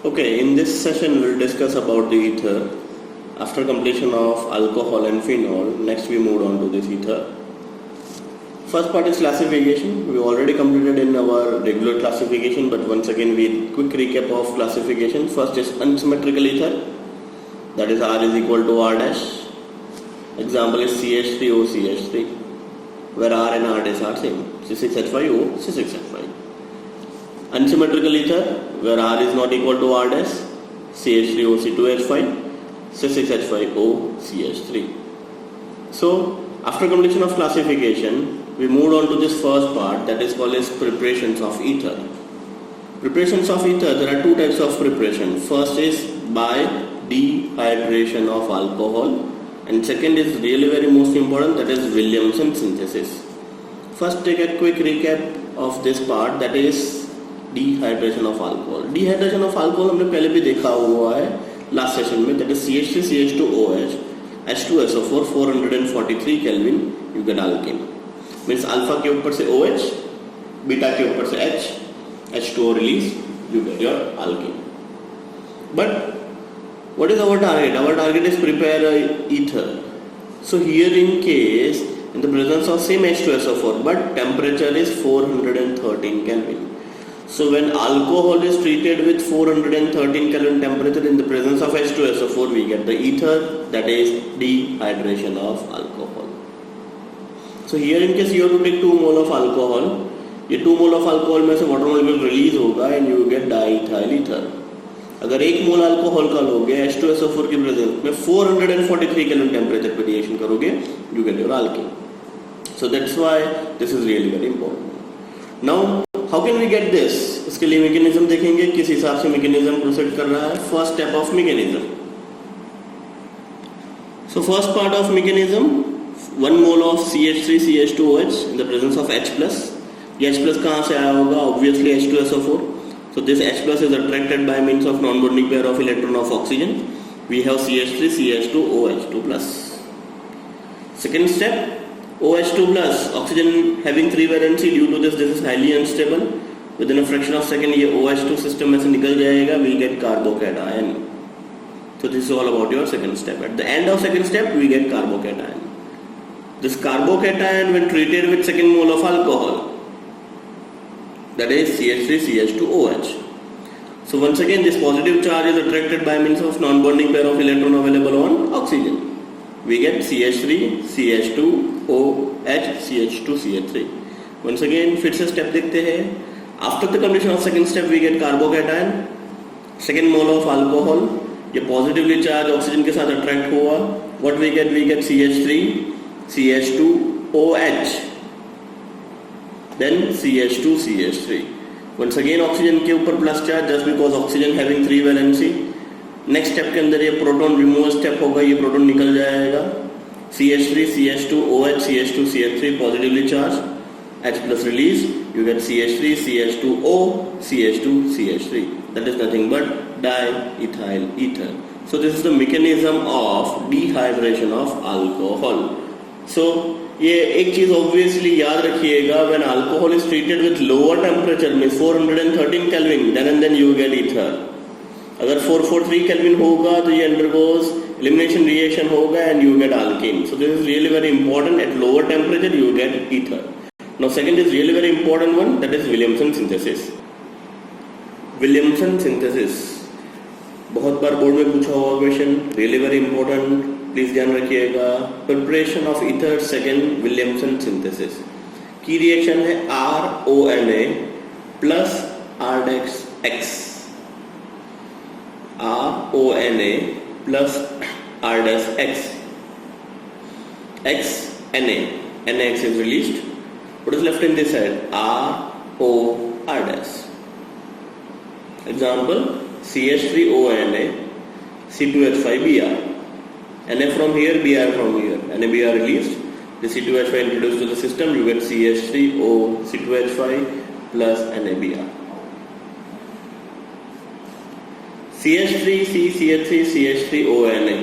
Okay, in this session we'll discuss about the ether. After completion of alcohol and phenol, next we move on to this ether. First part is classification. We already completed in our regular classification, but once again we quick recap of classification. First is unsymmetrical ether, that is R is equal to R dash. Example is CH3O CH3, where R and R dash are same. C6H5O C6H5. Unsymmetrical ether, where R is not equal to R dash, CH3O C2H5, C6H5O CH3. So after completion of classification, we moved on to this first part, that is called as preparations of ether. Preparations of ether, there are two types of preparation. First is by dehydration of alcohol, and second is really very most important, that is Williamson synthesis. First take a quick recap of this part, that is dehydration of alcohol. Dehydration of alcohol हमने पहले भी देखा हुआ है last session में, that is CH3 CH2OH H2SO4 443 Kelvin you get alkene. Means alpha के ऊपर से OH, beta के ऊपर से H, H2O release, you get your alkene. But what is our target? Our target is prepare ether. So here in case in the presence of same H2SO4 but temperature is 413 Kelvin. So when alcohol is treated with 413 Kelvin temperature in the presence of H2SO4, we get the ether, that is dehydration of alcohol. So here in case you have to take 2 mole of alcohol, ये 2 mole of alcohol में से water molecule release होगा and you get diethyl ether. अगर 1 मोल alcohol का लोगे H2SO4 की presence में 443 kelvin temperature पे रिएक्शन करोगे, you get your alkene. So that's why this is really very important. Now how can we get this? इसके लिए मैकेनिज्म देखेंगे, किस हिसाब से मैकेनिज्म प्रोसीड कर रहा है. First step of mechanism. So first part of mechanism, 1 mole of CH3 CH2OH in the presence of H+. ये H+ कहाँ से आया होगा? Obviously H2SO4. So this H+ is attracted by means of non-bonding pair of electron of oxygen. We have CH3 CH2OH2+. Second step, OH2+, oxygen having 3 valency, due to this is highly unstable. Within a fraction of second ये OH2 system में से निकल जाएगा, we get carbocation. So this is all about your second step. At the end of second step, we get carbocation. This carbocation when treated with second mole of alcohol, that is CH3 CH2OH. So once again this positive charge is attracted by means of non-bonding pair of electron available on oxygen. We get CH3 CH2OH CH2 CH3. Once again फिर से step देखते हैं. After the completion of second step we get carbocation, second mole of alcohol, ये positively charged oxygen के साथ attract हुआ. What we get? We get CH3 CH2OH, then CH2 CH3. Once again oxygen के ऊपर plus charge just because oxygen having 3 valency. Next step के अंदर ये proton removal step होगा, ये प्रोटॉन निकल जाएगा. CH3 CH2OH CH2 CH3 positively charge, H+ release, you get CH3 CH2O CH2 CH3. That is nothing but diethyl ether. So this is the mechanism of dehydration of alcohol. So ये एक चीज obviously याद रखिएगा, when alcohol is treated with lower temperature में 413 Kelvin, then you get ether. अगर 443 Kelvin होगा तो ये undergoes elimination reaction होगा and you get alkene. So this is really very important. At lower temperature you get ether. Now second is really very important one, that is Williamson synthesis. Williamson synthesis बहुत बार board में पूछा हुआ question, really very important. Please ध्यान रखिएगा. Preparation of ether, second Williamson synthesis. की reaction है RONA plus RDX. RONA plus RDX. XNA. NaX is released. What is left in this side? ROR. Example, CH3ONA, C2H5Br. Na from here, Br from here. NaBr released. The C2H5 introduced to the system, you get CH3O, C2H5 plus NaBr. CH3C CH3 CH3ONA.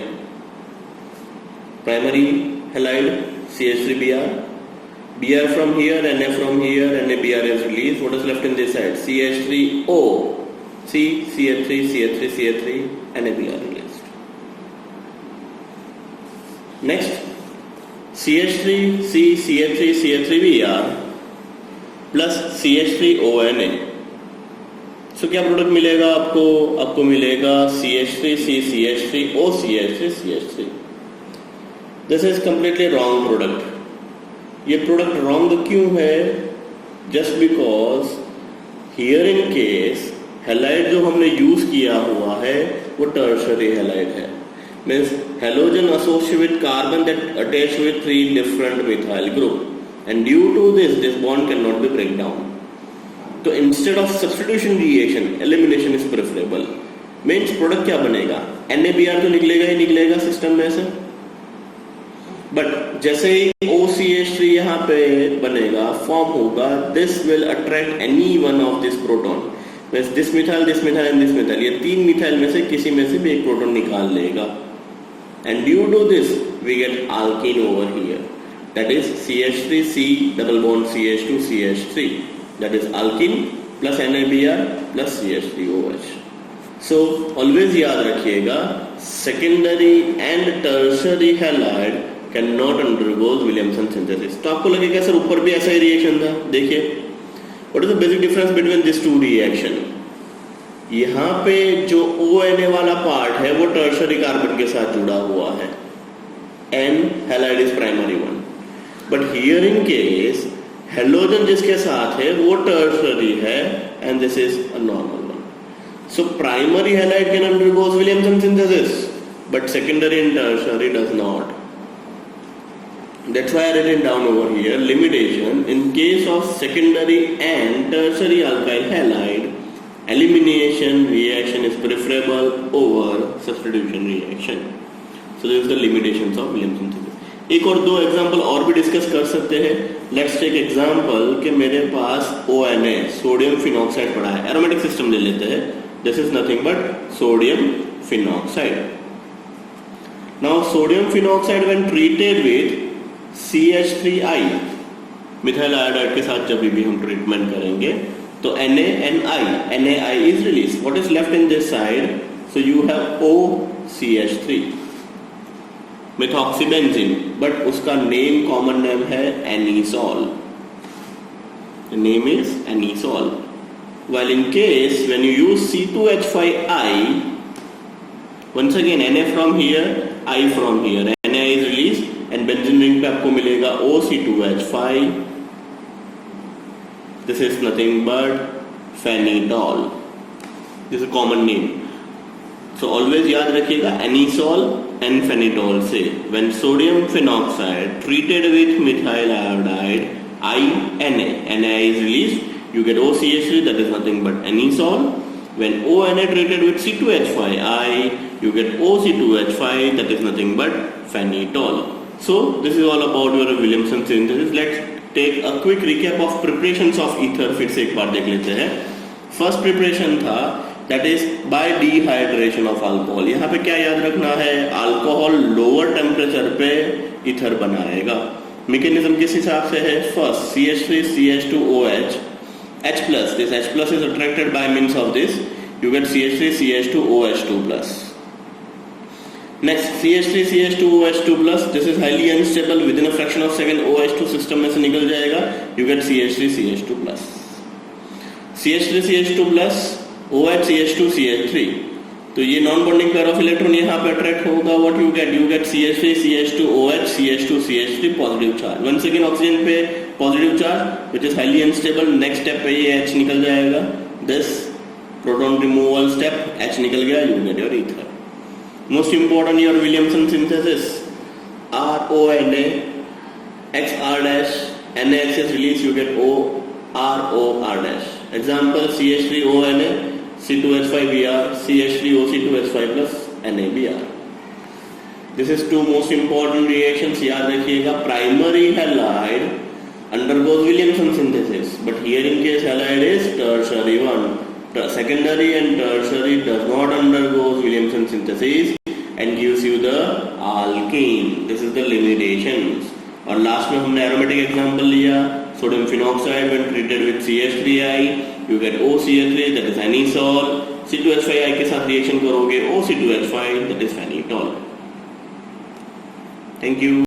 Primary halide CH3Br. Br from here, Na from here, NaBr is released. What is left in this side? CH3O C, CH3, CH3, CH3, NABR released. Next, CH3, C, CH3, CH3Br plus CH3ONA. So क्या product मिलेगा आपको? आपको मिलेगा CH3C, CH3O, CH3, CH3. This is completely wrong product. ये product wrong क्यों है? Just because here in case halide जो हमने यूज किया हुआ है वो टर्शरी हैलाइड है. Means halogen associated with carbon that attach with 3 different methyl group, and due to this bond cannot be break down. तो instead of substitution reaction, elimination is preferable. Means product क्या बनेगा? NaBr तो निकलेगा ही निकलेगा system में से, but जैसे ही OCH3 यहाँ पे बनेगा, फॉर्म होगा, this will attract any one of this proton. This methyl and this methyl, ये 3 मिथाइल में से किसी में से भी एक प्रोटॉन निकाल लेगा. And due to this we get alkene over here, that is CH3C double bond CH2 CH3, that is alkene plus NaBr plus CH3OH. So always याद रखिएगा, secondary and tertiary halide cannot undergo Williamson synthesis. तो आपको लगेगा sir ऊपर भी ऐसा ही reaction था. देखिए, what is the basic difference between these two reaction? यहाँ पे जो ONA वाला पार्ट है वो टर्शरी कार्बन के साथ जुड़ा हुआ है, N halide is primary one. But here in case halogen जिसके साथ है वो टर्शरी है and this is a normal one. So primary halide can undergo Williamson synthesis, but secondary and tertiary does not. That's why I written down over here limitation. In case of secondary and tertiary alkyl halide, elimination reaction is preferable over substitution reaction. So this is the limitations of Williamson synthesis. एक और दो example और भी discuss कर सकते हैं. Let's take example कि मेरे पास ONA सोडियम फिनॉक्साइड पड़ा है. एरोमेटिक सिस्टम ले लेते हैं. This is nothing but sodium phenoxide. Now sodium phenoxide when treated with CH3I, methyl iodide के साथ जब भी हम ट्रीटमेंट करेंगे तो NaI is released. What is left in this side? So you have OCH3, methoxybenzene, but उसका name common name है anisole. The name is anisole. While in case when you use C2H5I, once again Na from here, I from here, Na is released and benzene ring पे आपको मिलेगा OC2H5. This is nothing but phenidol. This is a common name. So always याद रखिएगा anisole and phenidol से. When sodium phenoxide treated with methyl iodide Na is released, you get OCH3, that is nothing but anisole. When ONA treated with C2H5I, you get OC2H5, that is nothing but phenidol. So this is all about your Williamson synthesis. Let's take a quick recap of preparations of ether. फिर से एक बार देख लेते हैं. First preparation था that is by dehydration of alcohol. यहाँ पे क्या याद रखना है? अल्कोहल लोअर टेम्परेचर पे ईथर बनाएगा. मैकेनिज्म किस हिसाब से है? First CH3 CH2OH H plus. This H plus is attracted by means of this. You get CH3 CH2OH2 plus. Next CH3 CH2OH2 plus. This is highly unstable. Within a fraction of second OH2 system में से निकल जाएगा. You get CH3 CH2 plus. CH3 CH2 plus OH CH2 CH3. तो ये non bonding pair of electron यहाँ पे attract होगा. What you get CH3 CH2 OH CH2 CH3 positive charge. One second oxygen पे positive charge which is highly unstable. Next step पे ये H निकल जाएगा. This proton removal step, H निकल गया, you get your ether. Most important your Williamson synthesis, RONA, XR dash, NaX is released, you get OROR dash. Example CH3ONA, C2H5Br, CH3OC2H5 plus NaBr. This is two most important reactions. याद रखिएगा. Primary halide undergoes Williamson synthesis, but here in case halide is tertiary one. Secondary and tertiary does not undergo Williamson synthesis and gives you the alkene. This is the limitations. और last में हमने aromatic example लिया. Sodium phenoxide when treated with CH3I you get OCl3 that is anisole, C2H5 के साथ reaction करोगे OC2H5 that is phenetol. Thank you.